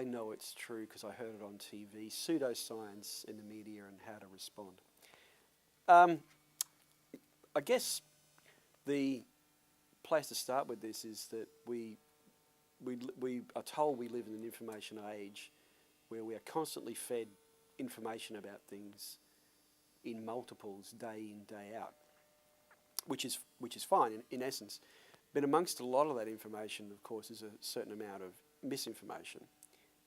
I know it's true because I heard it on TV, pseudoscience in the media and how to respond. I guess the place to start with this is that we are told we live in an information age where we are constantly fed information about things in multiples day in, day out, which is fine in essence. But amongst a lot of that information, of course, is a certain amount of misinformation.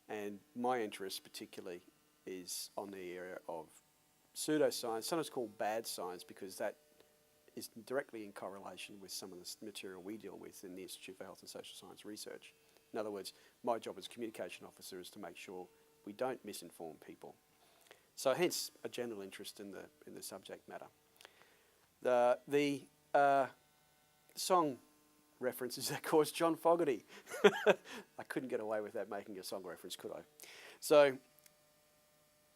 And my interest particularly is on the area of pseudoscience, sometimes called bad science, because that is directly in correlation with some of the material we deal with in the Institute for Health and Social Science Research. In other words, my job as communication officer is to make sure we don't misinform people. So hence a general interest in the subject matter. The song reference is, of course, John Fogerty. I couldn't get away without making a song reference, could I? So,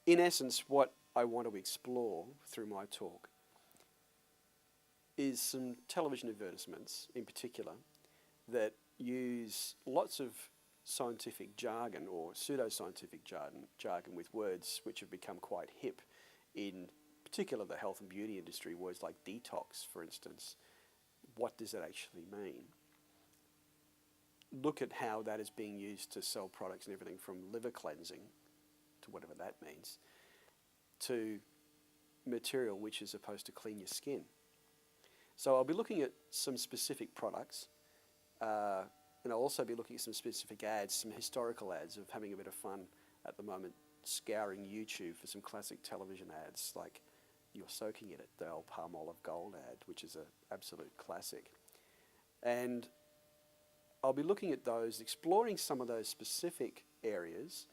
in essence, what I want to explore through my talk is some television advertisements, in particular, that use lots of scientific jargon or pseudoscientific jargon with words which have become quite hip in particular the health and beauty industry, words like detox, for instance. What does that actually mean? Look at how that is being used to sell products and everything from liver cleansing, to whatever that means, to material which is supposed to clean your skin. So I'll be looking at some specific products, and I'll also be looking at some specific ads, some historical ads, of having a bit of fun at the moment, scouring YouTube for some classic television ads, like You're Soaking in It, the old Palmolive Gold ad, which is an absolute classic. And I'll be looking at those, exploring some of those specific areas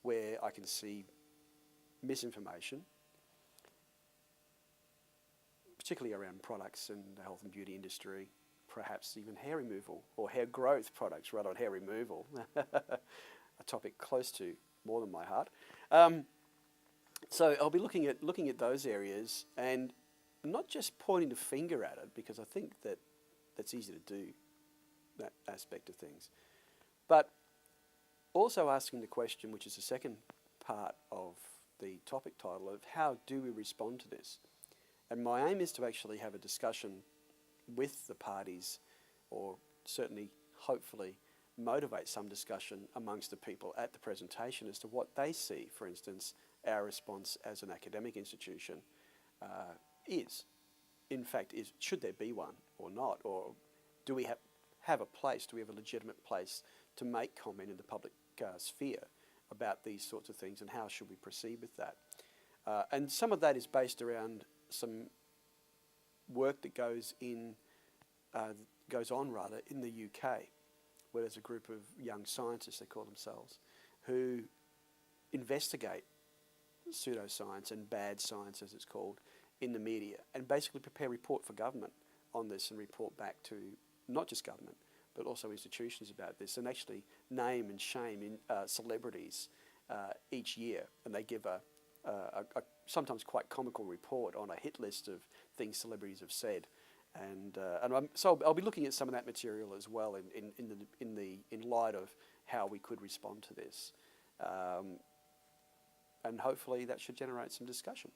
where I can see misinformation, particularly around products in the health and beauty industry, perhaps even hair removal or hair growth products rather than hair removal, a topic close to more than my heart. So I'll be looking at those areas and not just pointing the finger at it, because I think that that's easy to do, that aspect of things, but also asking the question, which is the second part of the topic title, of how do we respond to this? And my aim is to actually have a discussion with the parties, or certainly, hopefully, motivate some discussion amongst the people at the presentation as to what they see, for instance, our response as an academic institution is. In fact, should there be one or not? Or do we have a place, do we have a legitimate place to make comment in the public sphere about these sorts of things, and how should we proceed with that? And some of that is based around some work that goes on in the UK, where there's a group of young scientists, they call themselves, who investigate pseudoscience and bad science, as it's called, in the media, and basically prepare a report for government on this and report back to not just government, but also institutions about this, and actually name and shame celebrities each year. And they give a sometimes quite comical report on a hit list of things celebrities have said. So I'll be looking at some of that material as well in light of how we could respond to this. And hopefully that should generate some discussion.